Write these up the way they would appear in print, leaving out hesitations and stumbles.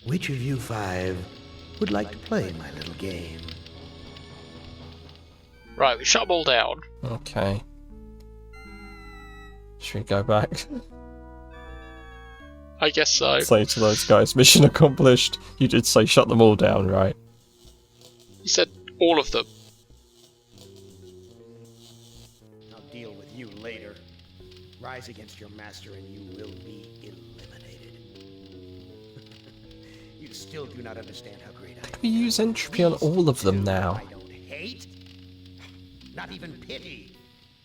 Which of you five would like to play my little game? Right, we shut them all down. Okay. Should we go back? I guess so. Say to those guys, mission accomplished. You did say shut them all down, right? You said all of them. I'll deal with you later. Rise against your master and you will be eliminated. You still do not understand how great I am. We use entropy on all of them now. I don't hate, not even pity.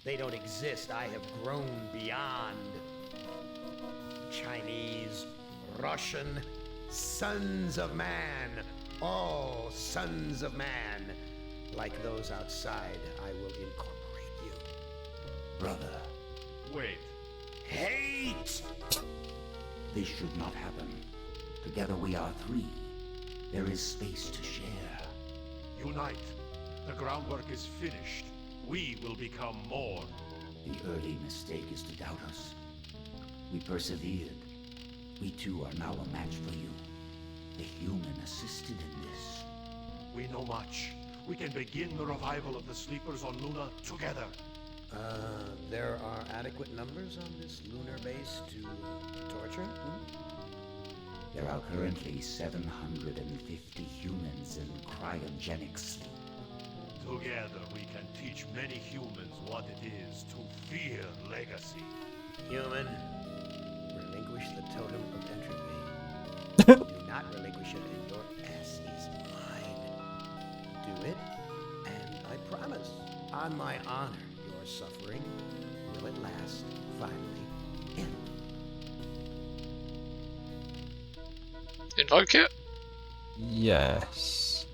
They don't exist. I have grown beyond. Chinese, Russian, sons of man. All sons of man. Like those outside, I will incorporate you. Brother. Wait. Hate! This should not happen. Together we are three. There is space to share. Unite. The groundwork is finished. We will become more. The early mistake is to doubt us. We persevered. We too are now a match for you. The human assisted in this. We know much. We can begin the revival of the sleepers on Luna together. There are adequate numbers on this lunar base to torture? There are currently 750 humans in cryogenic sleep. Together we can teach many humans what it is to fear legacy. Human, relinquish the totem of entropy. Do not relinquish it and your ass is mine. Do it, and I promise, on my honor, your suffering will at last finally end. Invoke it? Yes.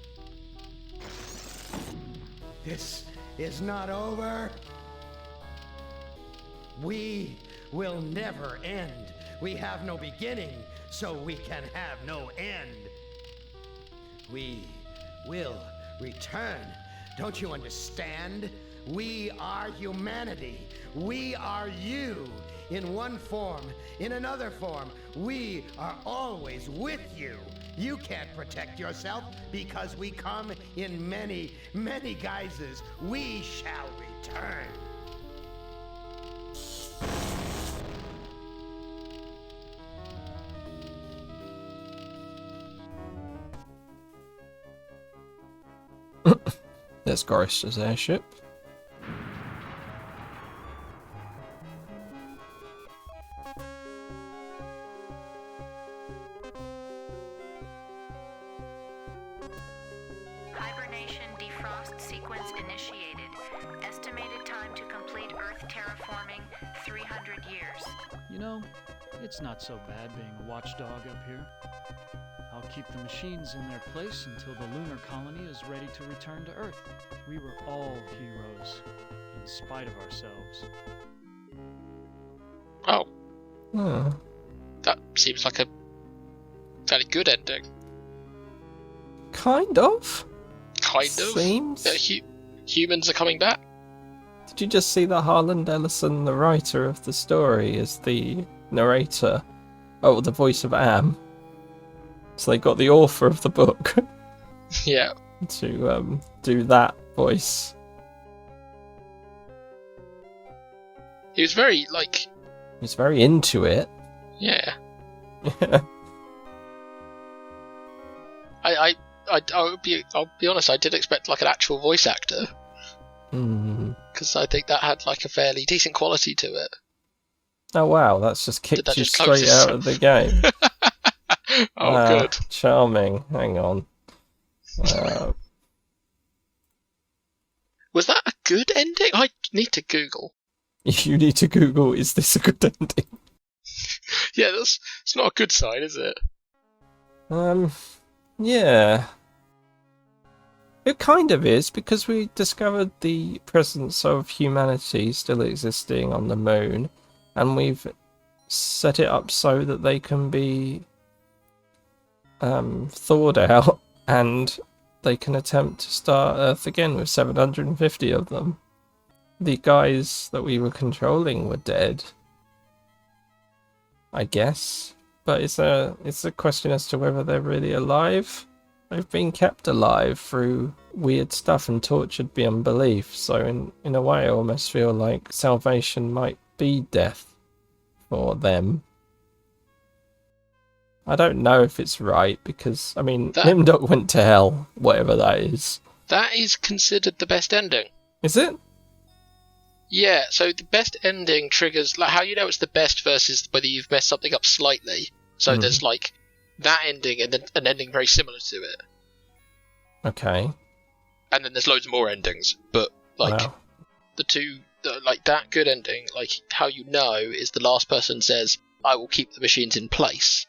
This is not over. We will never end. We have no beginning, so we can have no end. We will return. Don't you understand? We are humanity. We are you. In one form, in another form, we are always with you. You can't protect yourself because we come in many, many guises. We shall return. There's Gorister's airship. Hibernation defrost sequence initiated. Estimated time to complete Earth terraforming, 300 years. You know, it's not so bad being a watchdog up here. I'll keep the machines in their place until the lunar colony is ready to return to Earth. We were all heroes, in spite of ourselves. Oh, Hmm. that seems like a fairly good ending. Kind of. Kind of. Seems. Humans are coming back? Did you just see that Harlan Ellison, the writer of the story, is the narrator? Oh, the voice of Am. So they got the author of the book Yeah. to do that voice. He was very, He's very into it. yeah. Yeah. I'll be honest, I did expect an actual voice actor. Because I think that had a fairly decent quality to it. Oh wow, that's just Did kicked that you just close straight this? out of the game. Oh, good. Charming. Hang on. Was that a good ending? I need to Google. You need to Google, is this a good ending? Yeah, it's not a good sign, is it? Yeah. It kind of is, because we discovered the presence of humanity still existing on the moon, and we've set it up so that they can be thawed out, and they can attempt to start Earth again with 750 of them. The guys that we were controlling were dead, I guess. but it's a question as to whether they're really alive. They've been kept alive through weird stuff and tortured beyond belief. So in a way, I almost feel like salvation might be death for them. I don't know if it's right because, I mean, Nimdok went to hell, whatever that is. That is considered the best ending. Is it? Yeah, so the best ending triggers, like, how you know it's the best versus whether you've messed something up slightly. So there's, like, that ending and then an ending very similar to it. Okay. And then there's loads more endings. But, like, the two, like, that good ending, like, how you know is the last person says, I will keep the machines in place.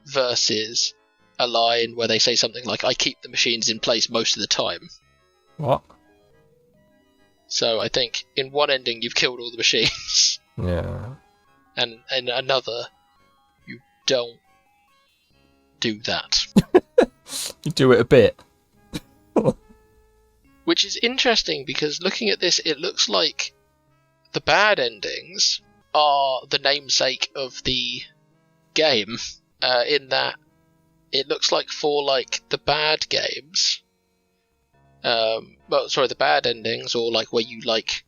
Versus a line where they say something like, I keep the machines in place most of the time. What? So I think in one ending you've killed all the machines. Yeah. And in another, you don't do that. You do it a bit. Which is interesting because looking at this, it looks like the bad endings are the namesake of the game. In that it looks like for like the bad games, the bad endings, or like where you like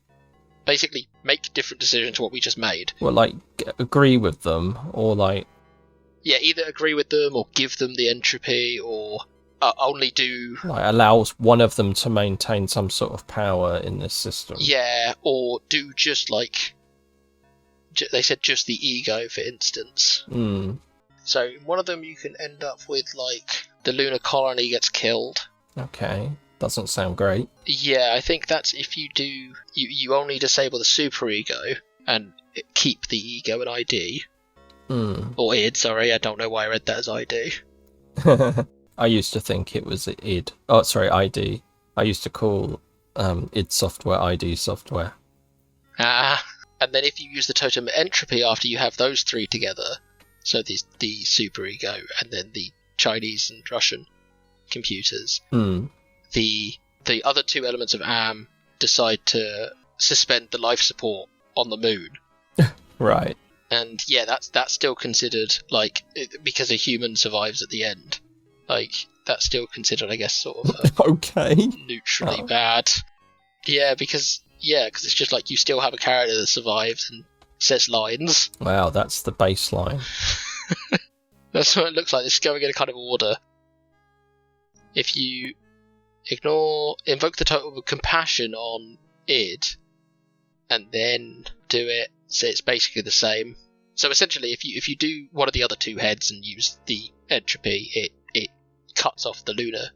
basically make different decisions to what we just made. Well, like agree with them, or like either agree with them or give them the entropy, or only do like allows one of them to maintain some sort of power in this system. Yeah, or do just like they said just the ego, for instance. So in one of them you can end up with like the lunar colony gets killed. Okay, doesn't sound great. Yeah, I think that's if you do you only disable the superego and keep the ego and ID. Or id, sorry, I don't know why I read that as ID. I used to think it was id. Oh, sorry, ID. I used to call id software ID software. And then if you use the totem entropy after you have those three together, so the superego and then the Chinese and Russian computers, the other two elements of AM decide to suspend the life support on the moon. Right. And yeah, that's still considered, like, because a human survives at the end, like, that's still considered, I guess, sort of okay, neutrally bad. Yeah, because it's just like you still have a character that survives and says lines. Wow, that's the baseline. That's what it looks like. It's going in a kind of order. If you invoke the totem of compassion on id, and then do it, so it's basically the same. So essentially, if you do one of the other two heads and use the entropy, it cuts off the lunar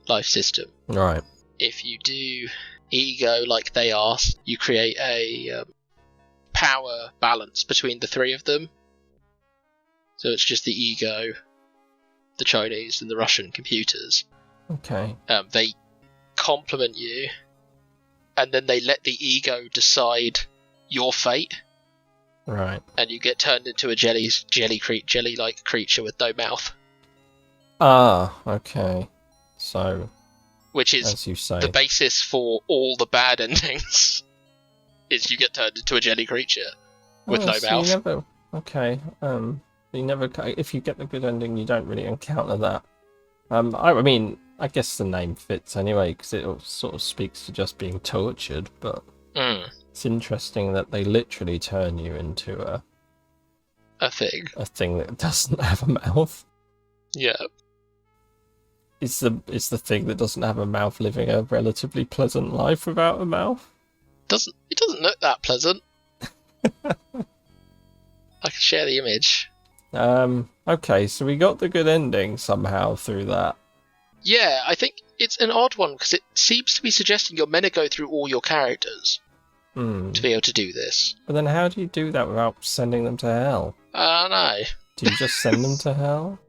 life system. Right. If you do ego like they asked, you create a power balance between the three of them. So it's just the ego, the Chinese, and the Russian computers. Okay. They complement you, and then they let the ego decide your fate. Right. And you get turned into a jelly-like creature with no mouth. Ah, okay. So, which is, as you say, the basis for all the bad endings. Is you get turned into a jelly creature with no mouth. You never. If you get the good ending, you don't really encounter that. I mean, I guess the name fits anyway because it sort of speaks to just being tortured. But it's interesting that they literally turn you into a thing that doesn't have a mouth. Yeah. It's the thing that doesn't have a mouth living a relatively pleasant life without a mouth. It doesn't look that pleasant. I can share the image. Okay, so we got the good ending somehow through that. Yeah, I think it's an odd one because it seems to be suggesting you're meant to go through all your characters to be able to do this. But then how do you do that without sending them to hell? I don't know. Do you just send them to hell?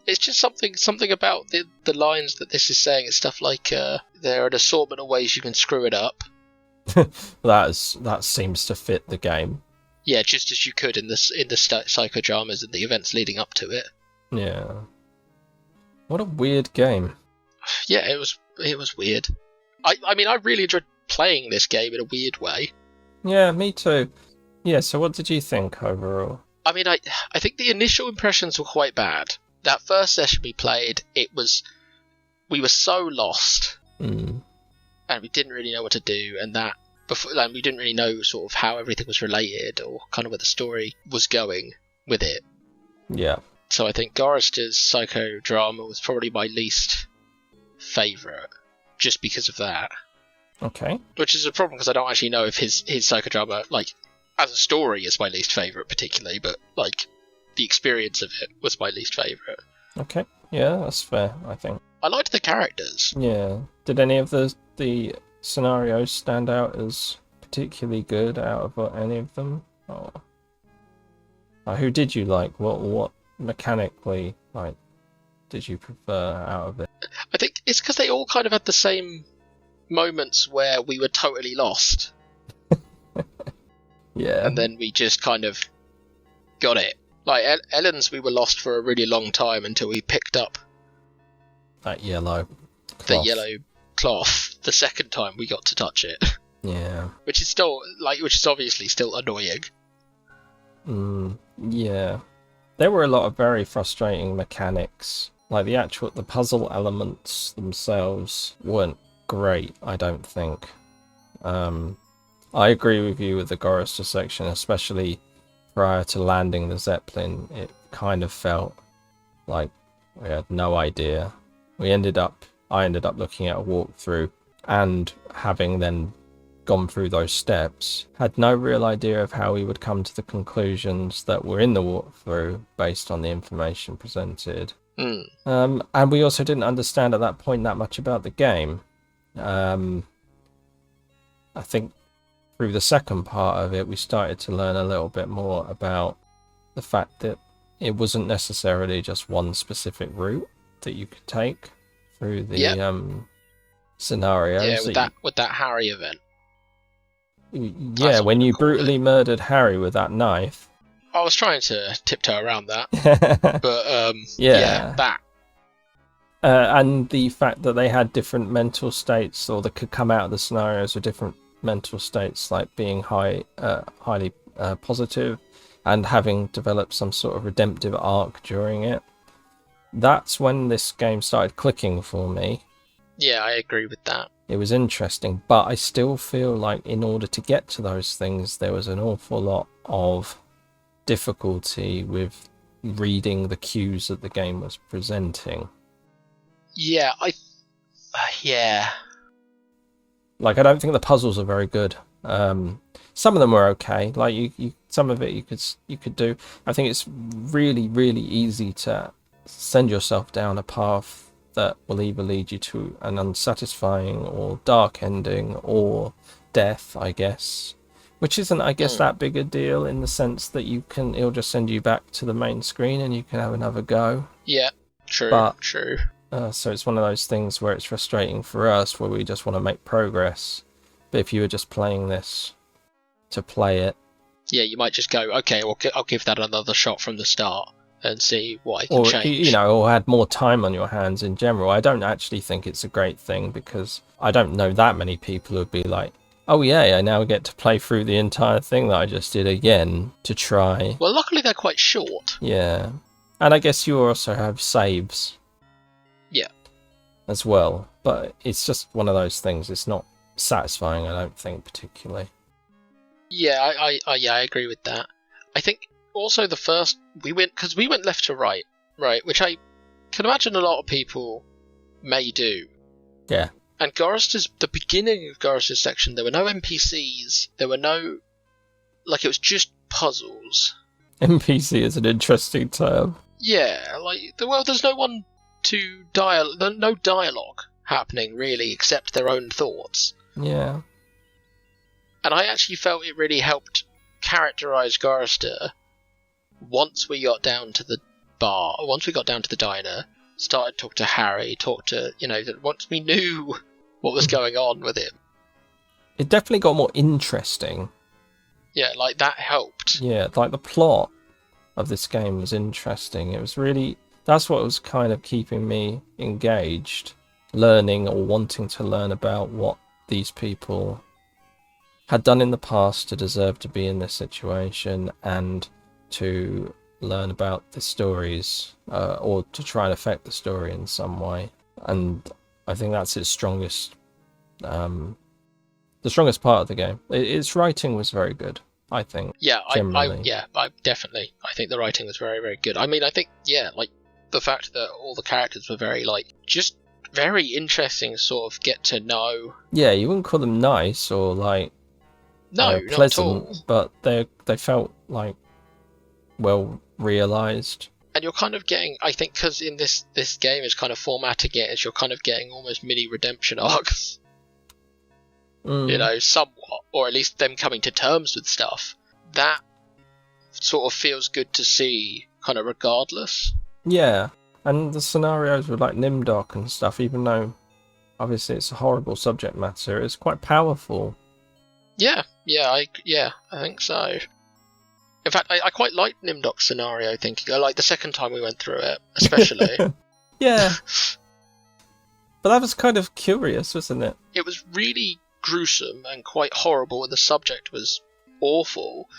It's just something about the lines that this is saying. It's stuff like there are an assortment of ways you can screw it up. That seems to fit the game. Yeah, just as you could in the psychodramas and the events leading up to it. Yeah. What a weird game. Yeah, it was weird. I mean, I really enjoyed playing this game in a weird way. Yeah, me too. Yeah, so what did you think overall? I mean, I think the initial impressions were quite bad. That first session we played, we were so lost, and we didn't really know what to do, and we didn't really know sort of how everything was related or kind of where the story was going with it. Yeah. So I think Gorister's psychodrama was probably my least favourite, just because of that. Okay. Which is a problem because I don't actually know if his psychodrama, like, as a story is my least favourite particularly, but, like, the experience of it was my least favourite. Okay. Yeah, that's fair, I think. I liked the characters. Yeah. Did any of the scenarios stand out as particularly good out of any of them? Or who did you like? What mechanically, like, did you prefer out of it? I think it's because they all kind of had the same moments where we were totally lost. Yeah. And then we just kind of got it. Like, Ellen's, we were lost for a really long time until we picked up that yellow cloth. The yellow cloth the second time we got to touch it. Yeah. Which is obviously still annoying. Yeah. There were a lot of very frustrating mechanics. Like, the puzzle elements themselves weren't great, I don't think. I agree with you with the Gorister section, especially prior to landing the Zeppelin. It kind of felt like we had no idea. I ended up looking at a walkthrough, and having then gone through those steps, had no real idea of how we would come to the conclusions that were in the walkthrough based on the information presented. And we also didn't understand at that point that much about the game. I think through the second part of it, we started to learn a little bit more about the fact that it wasn't necessarily just one specific route that you could take through the scenarios. Yeah, with that Harry event. Yeah, when you brutally murdered Harry with that knife. I was trying to tiptoe around that, but yeah, that. And the fact that they had different mental states, or that could come out of the scenarios with different mental states, like being highly positive and having developed some sort of redemptive arc during it. That's when this game started clicking for me. Yeah, I agree with that. It was interesting, but I still feel like in order to get to those things, there was an awful lot of difficulty with reading the cues that the game was presenting. Yeah, Like, I don't think the puzzles are very good. Some of them were okay. Like, you some of it you could do. I think it's really, really easy to send yourself down a path that will either lead you to an unsatisfying or dark ending or death, I guess. Which isn't, I guess, that big a deal in the sense that it'll just send you back to the main screen and you can have another go. Yeah, true. So it's one of those things where it's frustrating for us, where we just want to make progress. But if you were just playing this to play it... Yeah, you might just go, okay, well, I'll give that another shot from the start and see what I can change. Or had more time on your hands in general. I don't actually think it's a great thing, because I don't know that many people who would be like, oh yeah, I now get to play through the entire thing that I just did again to try. Well, luckily they're quite short. Yeah. And I guess you also have saves. Yeah. As well. But it's just one of those things. It's not satisfying, I don't think, particularly. Yeah, I agree with that. I think also we went left to right, which I can imagine a lot of people may do. Yeah. And the beginning of Gorister's section, there were no NPCs, there were no, like, it was just puzzles. NPC is an interesting term. Yeah, like, there's no one to no dialogue happening, really, except their own thoughts. Yeah. And I actually felt it really helped characterize Gorister once we got down to the diner, started talking to Harry, once we knew what was going on with him. It definitely got more interesting. Yeah, like, that helped. Yeah, like, the plot of this game was interesting. It was really... That's what was kind of keeping me engaged, learning or wanting to learn about what these people had done in the past to deserve to be in this situation, and to learn about the stories, or to try and affect the story in some way. And I think that's its strongest, the strongest part of the game. Its writing was very good, I think. Yeah, I definitely. I think the writing was very, very good. I mean, I think, like, the fact that all the characters were very, like, just very interesting, sort of get to know. Yeah, you wouldn't call them nice or, like, No, pleasant, not at all. but they felt, like, well realized. And you're kind of getting, I think, because in this game is kind of formatting it as you're kind of getting almost mini redemption arcs. You know, somewhat, or at least them coming to terms with stuff. That sort of feels good to see, kind of regardless. Yeah, and the scenarios with like Nimdok and stuff, even though obviously it's a horrible subject matter, it's quite powerful. Yeah, I think so. In fact, I quite liked Nimdok's scenario thinking. I like the second time we went through it, especially. Yeah. But that was kind of curious, wasn't it? It was really gruesome and quite horrible, and the subject was awful.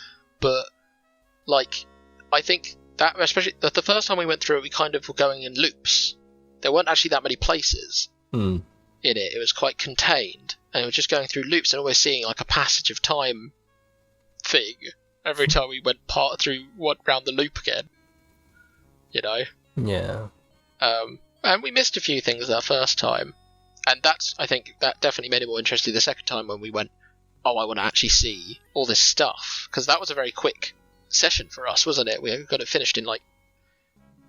But, like, I think that, especially the first time we went through it, we kind of were going in loops. There weren't actually that many places in it. It was quite contained, and we were just going through loops and always seeing like a passage of time thing every time we went round the loop again. You know? Yeah. And we missed a few things that first time. And I think that definitely made it more interesting the second time when we went, oh, I want to actually see all this stuff. Because that was a very quick session for us, wasn't it? We got it finished in like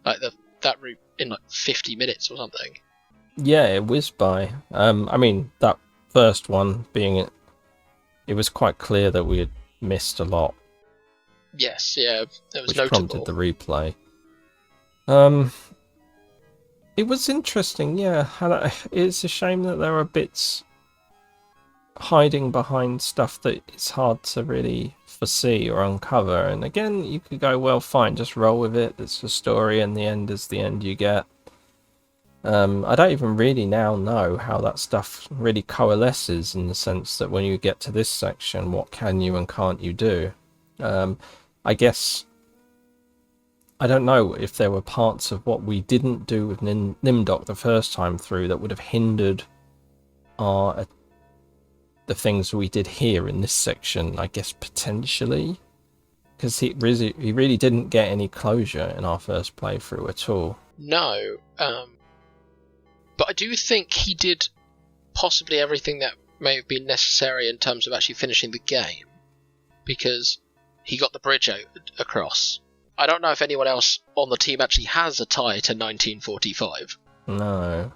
that route in like 50 minutes or something. Yeah, it whizzed by. I mean, that first one being it was quite clear that we had missed a lot. Yes, yeah, it was which notable. Prompted the replay. It was interesting, yeah. It's a shame that there are bits hiding behind stuff that it's hard to really foresee or uncover. And again, you could go, well, fine, just roll with it. It's the story, and the end is the end you get. I don't even really now know how that stuff really coalesces, in the sense that when you get to this section, what can you and can't you do? I guess I don't know if there were parts of what we didn't do with Nimdok the first time through that would have hindered the things we did here in this section. I guess potentially, because he really didn't get any closure in our first playthrough at all. No, but I do think he did possibly everything that may have been necessary in terms of actually finishing the game, because he got the bridge across. I don't know if anyone else on the team actually has a tie to 1945. No.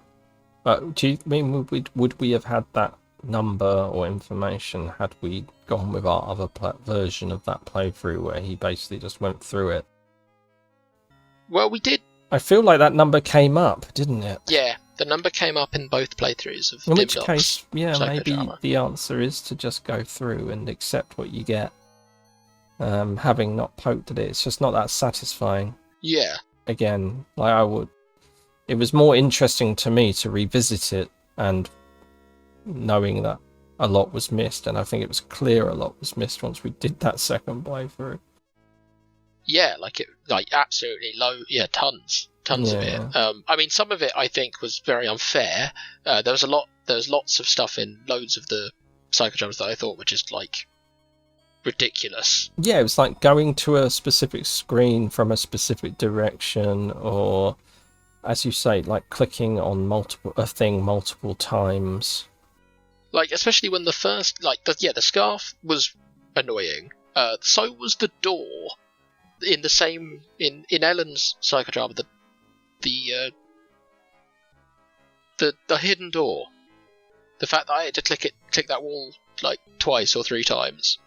But do you mean would we have had that number or information had we gone with our other version of that playthrough where he basically just went through it? Well, we did. I feel like that number came up, didn't it? Yeah, the number came up in both playthroughs of In which Nimdok's case, yeah, maybe psychodrama. the answer is to just go through and accept what you get. Having not poked at it, it's just not that satisfying. Yeah. Again, like it was more interesting to me to revisit it and knowing that a lot was missed, and I think it was clear a lot was missed once we did that second playthrough. Yeah, absolutely tons of it. I mean, some of it I think was very unfair. There was lots of stuff in loads of the psychodramas that I thought were just like ridiculous. Yeah, it was like going to a specific screen from a specific direction, or as you say, like clicking on a thing multiple times. Like, especially when the first, the scarf was annoying. So was the door in the same in Ellen's psychodrama. The hidden door. The fact that I had to click that wall like twice or three times,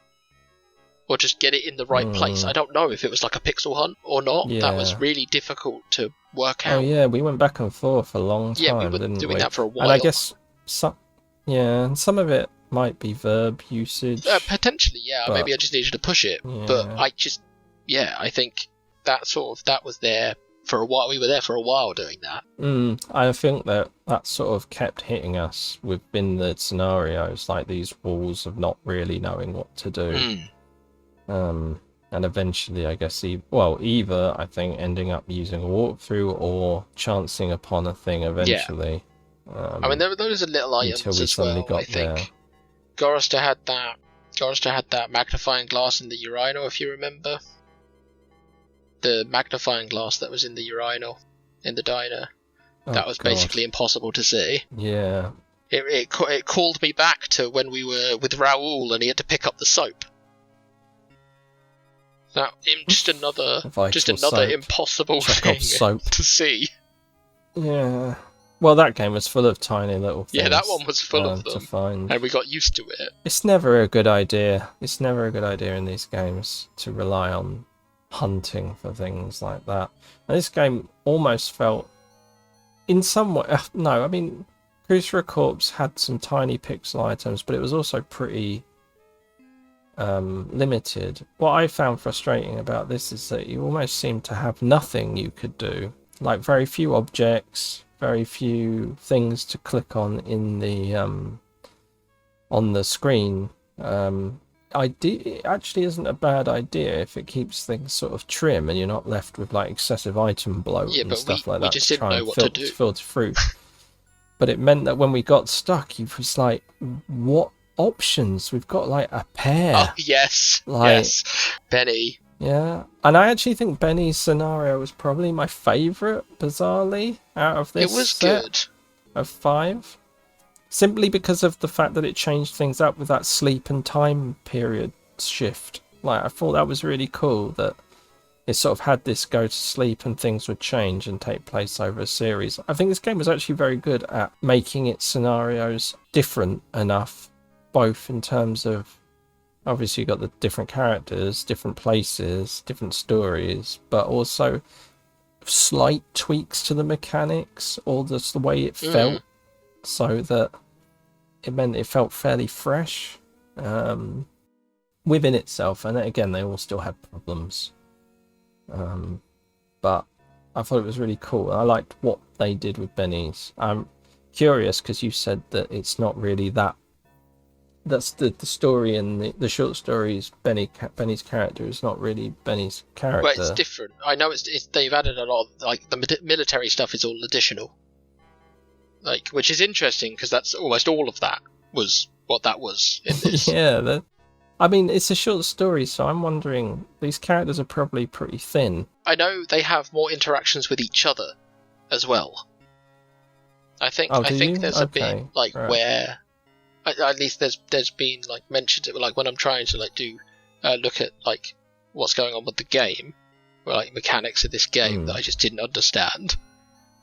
or just get it in the right place. I don't know if it was like a pixel hunt or not. Yeah. That was really difficult to work out. Oh yeah, we went back and forth a long time. Yeah, we were didn't doing we? that for a while. And I guess and some of it might be verb usage. Potentially, yeah. But, maybe I just needed to push it, but I think that was there for a while. We were there for a while doing that. I think that sort of kept hitting us within the scenarios, like these walls of not really knowing what to do. And eventually, I guess, either, I think, ending up using a walkthrough or chancing upon a thing eventually. I mean, there were those little items until we as suddenly well, got I think. there. Gorister had that magnifying glass in the urinal, if you remember. The magnifying glass that was in the urinal in the diner. That was basically impossible to see. Yeah. It called me back to when we were with Raoul and he had to pick up the soap. That just another soap. impossible Chekhov thing soap. to see. Yeah. Well, that game was full of tiny little things. Yeah, that one was full of them, to find. and we got used to it. It's never a good idea. It's never a good idea in these games to rely on hunting for things like that. And this game almost felt, in some way, no, I mean, Cruise for a Corpse had some tiny pixel items, but it was also pretty limited. What I found frustrating about this is that you almost seem to have nothing you could do. Like, very few objects, very few things to click on in the on the screen. It actually isn't a bad idea if it keeps things sort of trim and you're not left with like excessive item bloat and stuff like that. We just didn't know what to do. Filter through. But it meant that when we got stuck, it was like, what options? We've got like a pair. Oh, yes. Yes. Benny. Yeah. And I actually think Benny's scenario was probably my favourite, bizarrely, out of this. It was set good. Of 5. Simply because of the fact that it changed things up with that sleep and time period shift. Like, I thought that was really cool that it sort of had this go to sleep and things would change and take place over a series. I think this game was actually very good at making its scenarios different enough, both in terms of, obviously you got the different characters, different places, different stories, but also slight tweaks to the mechanics or just the way it felt, so that it meant it felt fairly fresh within itself. And again, they all still had problems. But I thought it was really cool. I liked what they did with Benny's. I'm curious because you said that it's not really that. That's the story in the short stories. Benny's character is not really Benny's character. Well, it's different. I know it's they've added a lot of, like, the military stuff is all additional. Like, which is interesting because that's almost all of that was what that was in this. Yeah, I mean, it's a short story, so I'm wondering, these characters are probably pretty thin. I know they have more interactions with each other as well. I think there's a bit like where, at least there's been like mentions of, like, when I'm trying to like do look at like what's going on with the game, or like mechanics of this game that I just didn't understand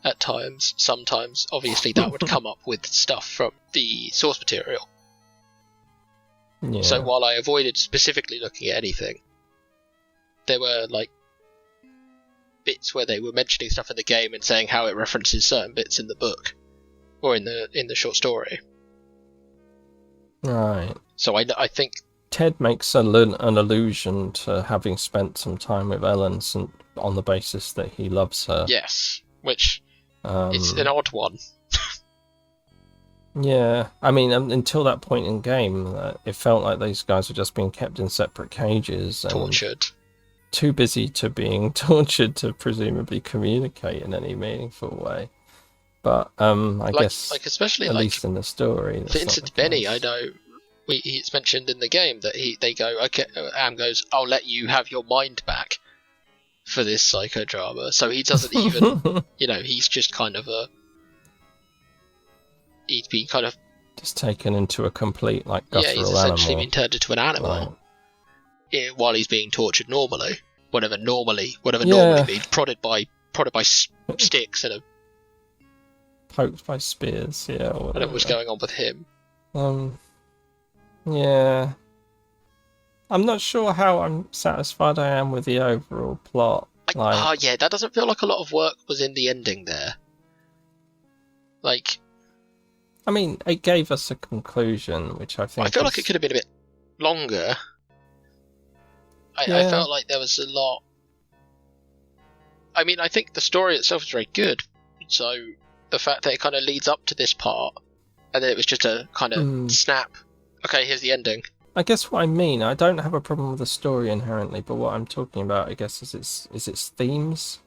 at times. Sometimes, obviously, that would come up with stuff from the source material. Yeah. So while I avoided specifically looking at anything, there were like bits where they were mentioning stuff in the game and saying how it references certain bits in the book or in the short story. Right. So I think Ted makes an allusion to having spent some time with Ellen on the basis that he loves her. Yes, which it's an odd one. Yeah, I mean, until that point in game, it felt like these guys were just being kept in separate cages. And tortured. Too busy to being tortured to presumably communicate in any meaningful way. But I guess, especially at least in the story, for instance, Benny, I know it's mentioned in the game that they go, okay, Am goes, I'll let you have your mind back for this psychodrama. So he doesn't even, he's just kind of he'd be kind of just taken into a complete guttural animal. He's essentially been turned into an animal while he's being tortured normally. Whatever normally means, prodded by sticks and poked by spears. Yeah, whatever was going on with him. Yeah. I'm not sure how I'm satisfied I am with the overall plot. That doesn't feel like a lot of work was in the ending there. I mean, it gave us a conclusion, which I think... I feel like it could have been a bit longer. I felt like there was a lot... I mean, I think the story itself is very good, so the fact that it kind of leads up to this part, and then it was just a kind of snap, okay, here's the ending. I guess what I mean, I don't have a problem with the story inherently, but what I'm talking about, I guess, is its themes.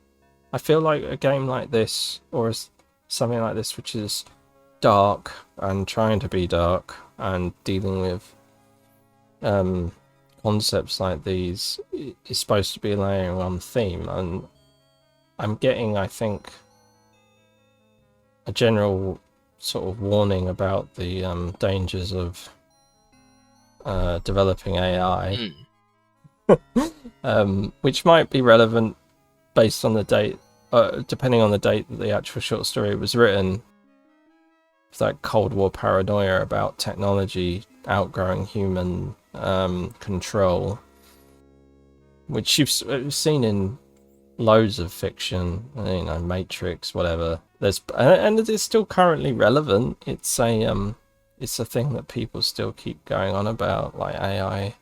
I feel like a game like this, or something like this, which is dark and trying to be dark and dealing with concepts like these, is supposed to be layering on theme, and I'm getting, I think, a general sort of warning about the dangers of developing AI, which might be relevant based on the date, depending on the date that the actual short story was written. That Cold War paranoia about technology outgrowing human control, which you've seen in loads of fiction, you know, Matrix, whatever. And it's still currently relevant. It's a thing that people still keep going on about, like AI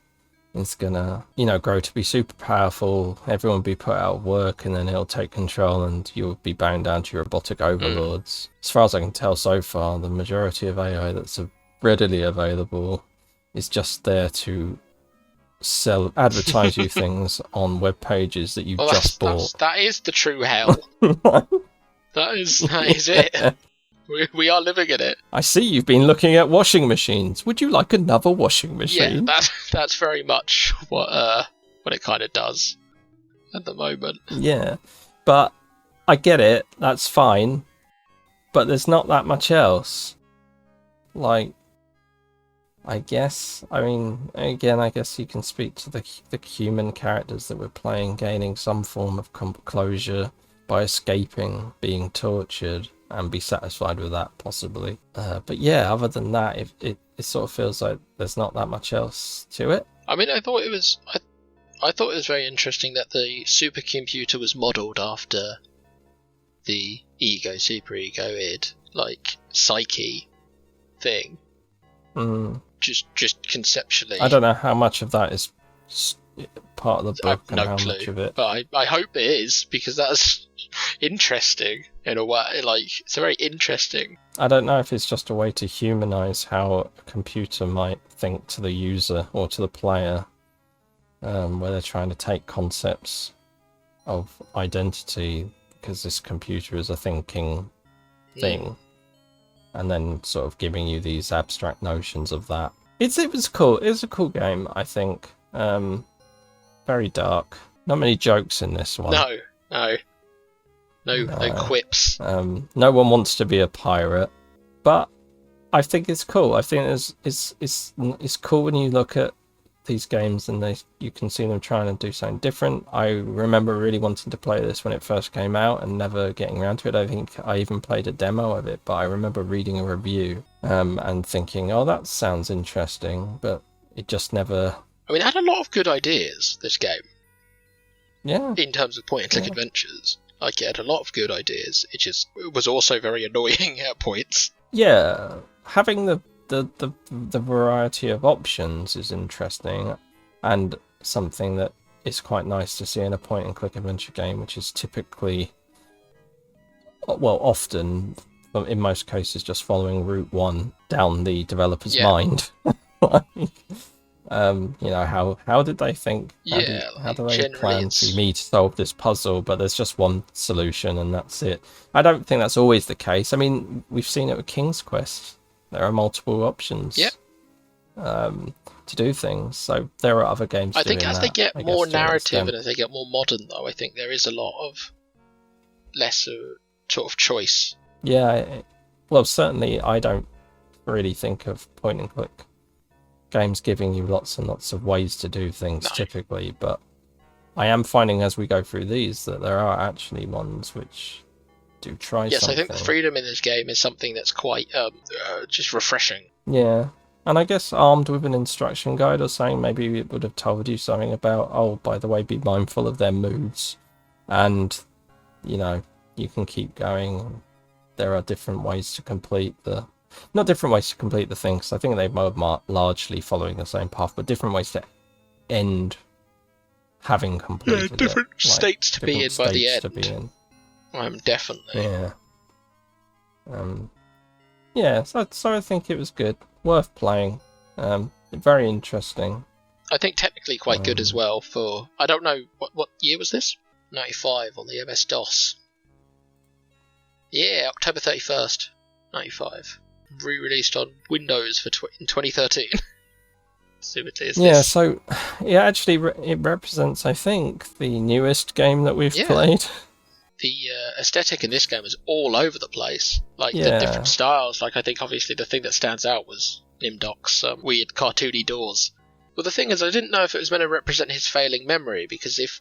is gonna, you know, grow to be super powerful, everyone will be put out of work, and then it'll take control and you'll be bound down to your robotic overlords. As far as I can tell so far, the majority of AI that's readily available is just there to advertise you things on web pages that you've just bought. That is the true hell. That is it. We are living in it. I see you've been looking at washing machines. Would you like another washing machine? Yeah, that's very much what it kind of does at the moment. Yeah, but I get it. That's fine. But there's not that much else. Like, I guess. I mean, again, I guess you can speak to the human characters that we're playing, gaining some form of closure by escaping being tortured, and be satisfied with that, possibly. But yeah, other than that, it sort of feels like there's not that much else to it. I mean, I thought it was very interesting that the supercomputer was modelled after the superego id, like, psyche thing. Just conceptually. I don't know how much of that is part of the book and how clue, much of it. But I hope it is, because that's interesting in a way. Like, it's very interesting. I don't know if it's just a way to humanize how a computer might think to the user or to the player, where they're trying to take concepts of identity, because this computer is a thinking thing, and then sort of giving you these abstract notions of that. It was cool. It was a cool game, I think. Very dark. Not many jokes in this one. No quips. No one wants to be a pirate, but I think it's cool. I think it's cool when you look at these games and you can see them trying to do something different. I remember really wanting to play this when it first came out and never getting around to it. I think I even played a demo of it, but I remember reading a review and thinking, oh, that sounds interesting, but it just never... I mean, it had a lot of good ideas, this game. Yeah. In terms of point-and-click adventures. Like, it had a lot of good ideas. It was also very annoying at points. Yeah, having the variety of options is interesting, and something that is quite nice to see in a point-and-click adventure game, which is typically, well, often, in most cases, just following Route 1 down the developer's mind. You know, how did they think? How do they plan for me to solve this puzzle? But there's just one solution, and that's it. I don't think that's always the case. I mean, we've seen it with King's Quest. There are multiple options to do things. So there are other games. I think as they get more narrative and as they get more modern, though, I think there is a lot of lesser sort of choice. Yeah, well, certainly I don't really think of point and click games giving you lots and lots of ways to do things typically, but I am finding as we go through these that there are actually ones which do try something. I think the freedom in this game is something that's quite just refreshing. Yeah, and I guess armed with an instruction guide or something, maybe it would have told you something about, oh, by the way, be mindful of their moods, and, you know, you can keep going. There are different ways to complete the... Not different ways to complete the things. I think they are largely following the same path, but different ways to end having completed different it. states to be in by the end. To be in. Definitely. Yeah. Yeah. So I think it was good, worth playing. Very interesting. I think technically quite good as well for... I don't know, what year was this? 95 on the MS-DOS. Yeah, October 31st, 95. Re-released on Windows in 2013. Assumedly is Yeah, this. so actually it represents, I think, the newest game that we've played. The aesthetic in this game is all over the place. Like, the Yeah. different styles. Like, I think obviously the thing that stands out was Nimdok's weird cartoony doors. Well, the thing is, I didn't know if it was meant to represent his failing memory, because if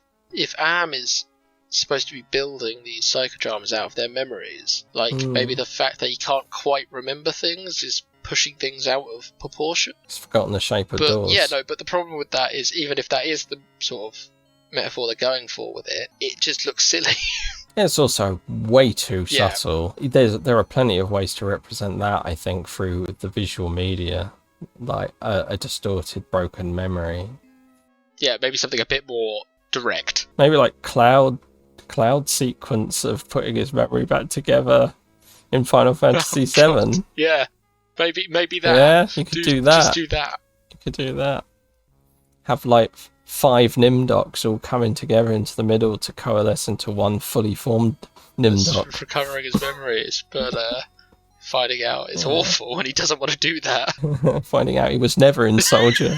Am is supposed to be building these psychodramas out of their memories, like, maybe the fact that he can't quite remember things is pushing things out of proportion. He's forgotten the shape of But doors. yeah, no, but the problem with that is, even if that is the sort of metaphor they're going for with it, it just looks silly. It's also way too subtle. There are plenty of ways to represent that, I think, through the visual media, like a distorted, broken memory. Yeah, maybe something a bit more direct. Maybe like cloud sequence of putting his memory back together in Final Fantasy VII. Yeah, maybe that. Yeah, you could do that. Just do that. You could do that. Have like 5 Nimdoks all coming together into the middle to coalesce into one fully formed Nimdok. Recovering his memories, but finding out it's awful and he doesn't want to do that. Finding out he was never in Soldier.